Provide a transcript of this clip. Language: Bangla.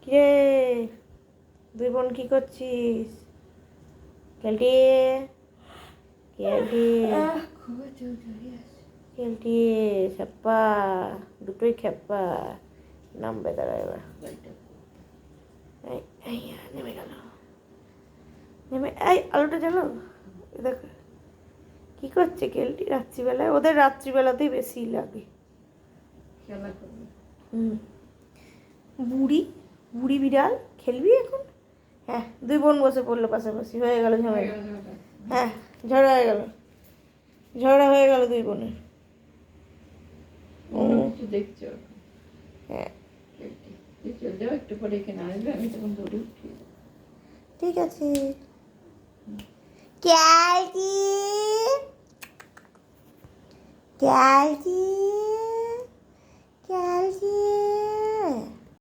কিরে দুই বোন কি করছিস? কেলটি কেলটি কেলটি খেপ্পা, দুটোই খেপ্পা। নামবে দাঁড়া এবার। নেমে গেল, নেমে এই আলোটা জ্বালো। দেখো কি করছে কেলটি রাত্রিবেলায়, ওদের রাত্রিবেলাতেই বেশি লাগে। বুড়ি বুড়ি বিড়াল খেলবি এখন? হ্যাঁ দুই বোন বসে পড়লো পাশাপাশি, হয়ে গেল ঝামেলা। হ্যাঁ ঝগড়া হয়ে গেল, ঝগড়া হয়ে গেল দুই বোনের। দেখছো? হ্যাঁ চলে যাও, একটু পরে এখানে আসবে, আমি তখন দৌড়ে উঠি। ঠিক আছে। ক্যালটি ক্যালটি